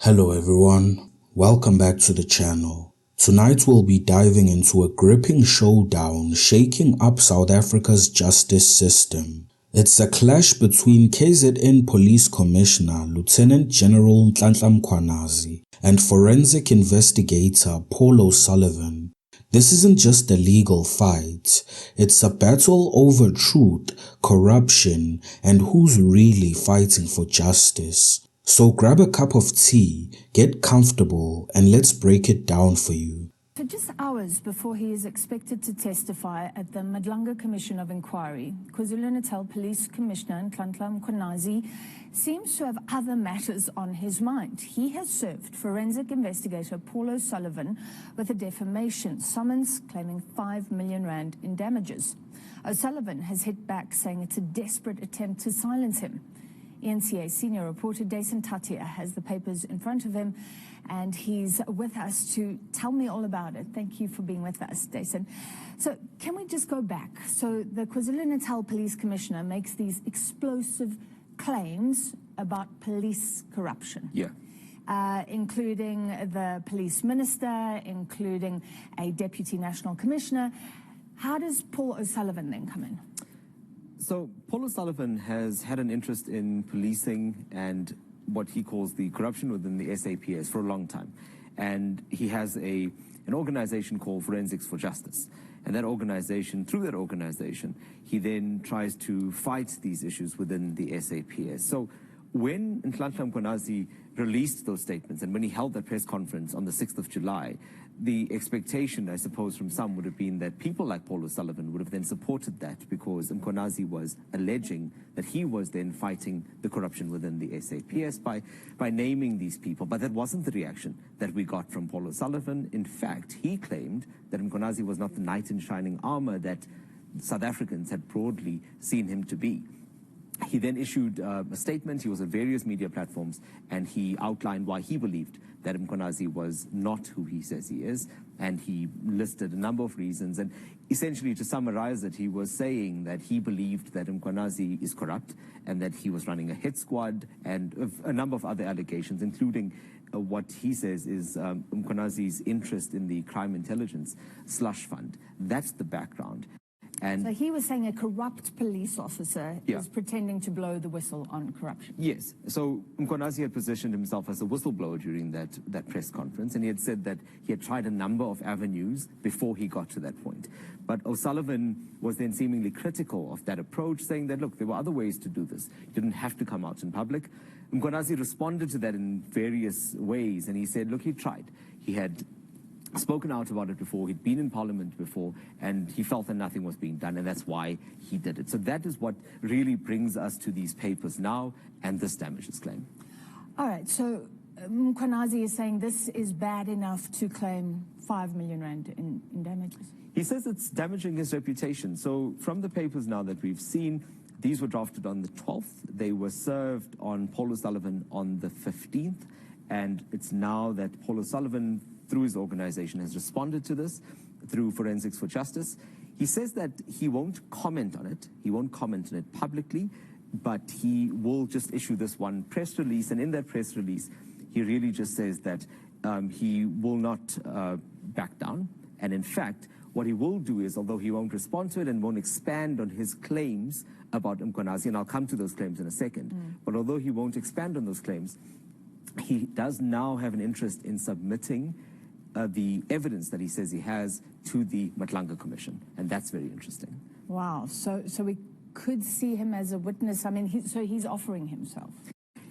Hello everyone, welcome back to the channel. Tonight we'll be diving into a gripping showdown shaking up South Africa's justice system. It's a clash between KZN Police Commissioner Lieutenant General Nhlanhla Mkhwanazi and forensic investigator Paul O'Sullivan. This isn't just a legal fight, it's a battle over truth, corruption, and who's really fighting for justice. So grab a cup of tea, get comfortable, and let's break it down for you. For just hours before he is expected to testify at the Madlanga Commission of Inquiry, KwaZulu-Natal Police Commissioner Nhlanhla Mkhwanazi seems to have other matters on his mind. He has served forensic investigator Paul O'Sullivan with a defamation summons claiming 5 million rand in damages. O'Sullivan has hit back saying it's a desperate attempt to silence him. ENCA senior reporter Dason Tatia has the papers in front of him, and he's with us to tell me all about it. Thank you for being with us, Dason. So can we just go back? So the KwaZulu-Natal Police Commissioner makes these explosive claims about police corruption. Yeah. Including the police minister, including a deputy national commissioner. How does Paul O'Sullivan then come in? So Paul O'Sullivan has had an interest in policing and what he calls the corruption within the SAPS for a long time. And he has an organization called Forensics for Justice. And that organization, through that organization, he then tries to fight these issues within the SAPS. So when Nhlanhla Mkhwanazi released those statements and when he held that press conference on the 6th of July, the expectation, I suppose, from some would have been that people like Paul O'Sullivan would have then supported that because Mkhwanazi was alleging that he was then fighting the corruption within the SAPS by naming these people. But that wasn't the reaction that we got from Paul O'Sullivan. In fact, he claimed that Mkhwanazi was not the knight in shining armor that South Africans had broadly seen him to be. He then issued a statement. He was on various media platforms, and he outlined why he believed that Mkhwanazi was not who he says he is, and he listed a number of reasons. And essentially, to summarize it, he was saying that he believed that Mkhwanazi is corrupt and that he was running a hit squad and a number of other allegations, including what he says is Mkhwanazi's interest in the crime intelligence slush fund. That's the background. And so he was saying a corrupt police officer is pretending to blow the whistle on corruption. Yes. So Mkhwanazi had positioned himself as a whistleblower during that press conference, and he had said that he had tried a number of avenues before he got to that point. But O'Sullivan was then seemingly critical of that approach, saying that, look, there were other ways to do this. You didn't have to come out in public. Mkhwanazi responded to that in various ways, and he said, look, he tried. He had spoken out about it before, he'd been in Parliament before, and he felt that nothing was being done, and that's why he did it. So that is what really brings us to these papers now and this damages claim. All right, so Mkhwanazi is saying this is bad enough to claim 5 million rand in damages. He says it's damaging his reputation. So from the papers now that we've seen, these were drafted on the 12th. They were served on Paul O'Sullivan on the 15th, and it's now that Paul O'Sullivan, through his organization, has responded to this through Forensics for Justice. He says that he won't comment on it. He won't comment on it publicly, but he will just issue this one press release. And in that press release, he really just says that he will not back down. And in fact, what he will do is, although he won't respond to it and won't expand on his claims about Mkhwanazi, and I'll come to those claims in a second, but although he won't expand on those claims, he does now have an interest in submitting the evidence that he says he has to the Madlanga Commission, and that's very interesting. Wow, so we could see him as a witness. I mean, so he's offering himself.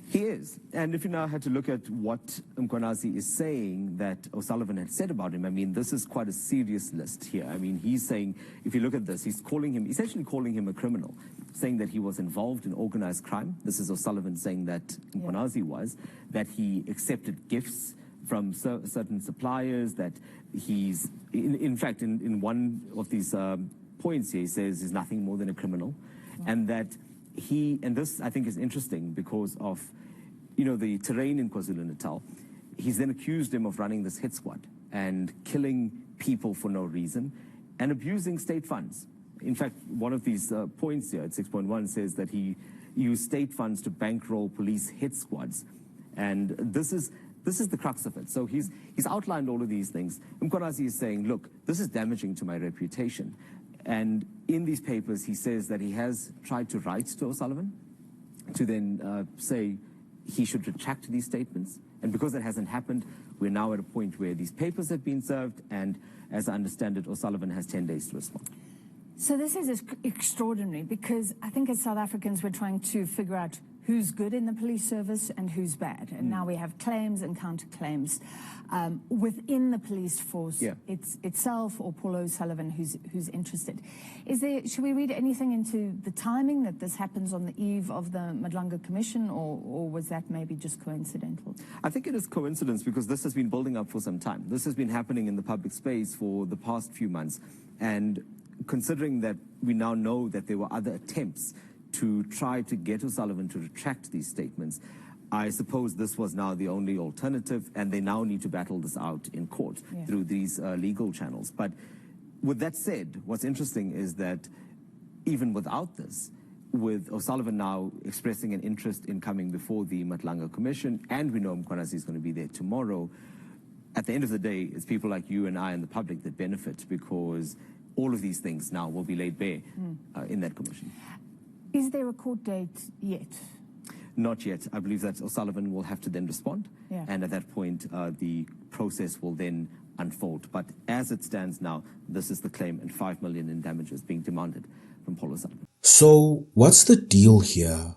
He is, and if you now had to look at what Mkhwanazi is saying that O'Sullivan had said about him, I mean, this is quite a serious list here. I mean, he's saying, if you look at this, he's essentially calling him a criminal, saying that he was involved in organized crime. This is O'Sullivan saying that Mkhwanazi was, that he accepted gifts from certain suppliers, that he's, in fact, in one of these points here, he says he's nothing more than a criminal, and that and this I think is interesting because of, the terrain in KwaZulu-Natal. He's then accused him of running this hit squad and killing people for no reason and abusing state funds. In fact, one of these points here at 6.1 says that he used state funds to bankroll police hit squads. And this is this is the crux of it. So he's outlined all of these things. Mkhwanazi is saying, look, this is damaging to my reputation. And in these papers, he says that he has tried to write to O'Sullivan to then say he should retract these statements. And because that hasn't happened, we're now at a point where these papers have been served, and as I understand it, O'Sullivan has 10 days to respond. So this is extraordinary, because I think as South Africans we're trying to figure out who's good in the police service and who's bad. And now we have claims and counterclaims within the police force itself, or Paul O'Sullivan who's interested. Should we read anything into the timing that this happens on the eve of the Madlanga Commission, or was that maybe just coincidental? I think it is coincidence, because this has been building up for some time. This has been happening in the public space for the past few months. And considering that we now know that there were other attempts to try to get O'Sullivan to retract these statements, I suppose this was now the only alternative, and they now need to battle this out in court through these legal channels. But with that said, what's interesting is that even without this, with O'Sullivan now expressing an interest in coming before the Madlanga Commission, and we know Mkhwanazi is going to be there tomorrow, at the end of the day, it's people like you and I and the public that benefit, because all of these things now will be laid bare in that commission. Is there a court date yet? Not yet. I believe that O'Sullivan will have to then respond, and at that point, the process will then unfold. But as it stands now, this is the claim, and 5 million in damages being demanded from Paul O'Sullivan. So, what's the deal here?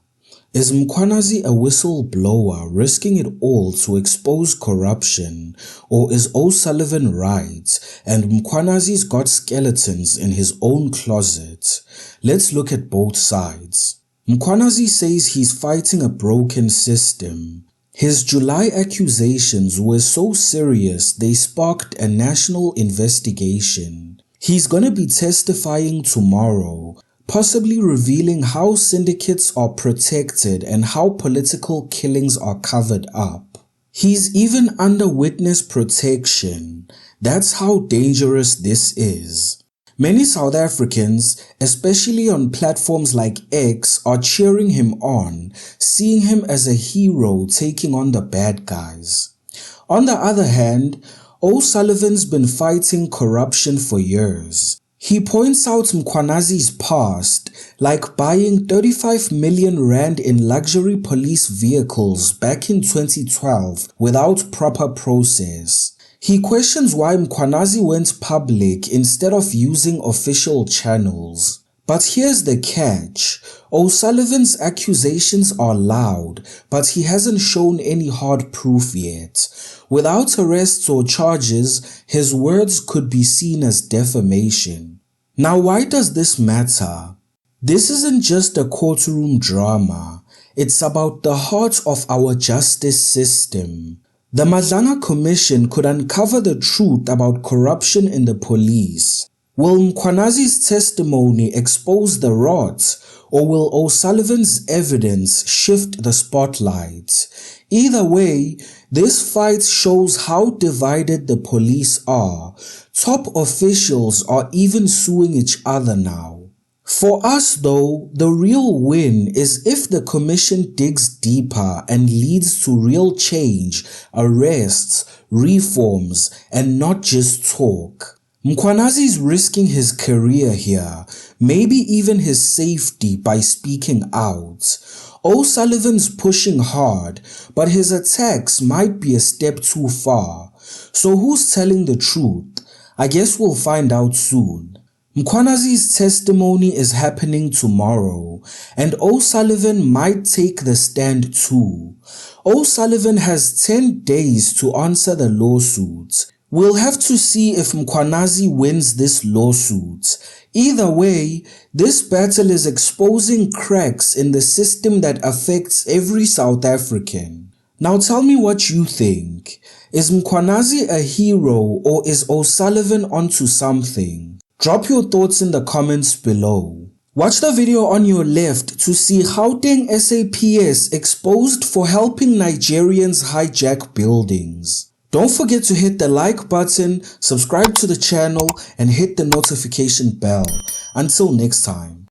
Is Mkhwanazi a whistleblower risking it all to expose corruption, or is O'Sullivan right and Mkhwanazi's got skeletons in his own closet? Let's look at both sides. Mkhwanazi says he's fighting a broken system. His July accusations were so serious they sparked a national investigation. He's gonna be testifying tomorrow, possibly revealing how syndicates are protected and how political killings are covered up. He's even under witness protection. That's how dangerous this is. Many South Africans, especially on platforms like X, are cheering him on, seeing him as a hero taking on the bad guys. On the other hand, O'Sullivan's been fighting corruption for years. He points out Mkhwanazi's past, like buying 35 million rand in luxury police vehicles back in 2012 without proper process. He questions why Mkhwanazi went public instead of using official channels. But here's the catch. O'Sullivan's accusations are loud, but he hasn't shown any hard proof yet. Without arrests or charges, his words could be seen as defamation. Now, why does this matter? This isn't just a courtroom drama. It's about the heart of our justice system. The Madlanga Commission could uncover the truth about corruption in the police. Will Mkhwanazi's testimony expose the rot, or will O'Sullivan's evidence shift the spotlight? Either way, this fight shows how divided the police are. Top officials are even suing each other now. For us though, the real win is if the commission digs deeper and leads to real change, arrests, reforms, and not just talk. Mkhwanazi's risking his career here, maybe even his safety by speaking out. O'Sullivan's pushing hard, but his attacks might be a step too far. So who's telling the truth? I guess we'll find out soon. Mkhwanazi's testimony is happening tomorrow, and O'Sullivan might take the stand too. O'Sullivan has 10 days to answer the lawsuit. We'll have to see if Mkhwanazi wins this lawsuit. Either way, this battle is exposing cracks in the system that affects every South African. Now tell me what you think. Is Mkhwanazi a hero, or is O'Sullivan onto something? Drop your thoughts in the comments below. Watch the video on your left to see Gauteng SAPS exposed for helping Nigerians hijack buildings. Don't forget to hit the like button, subscribe to the channel, and hit the notification bell. Until next time.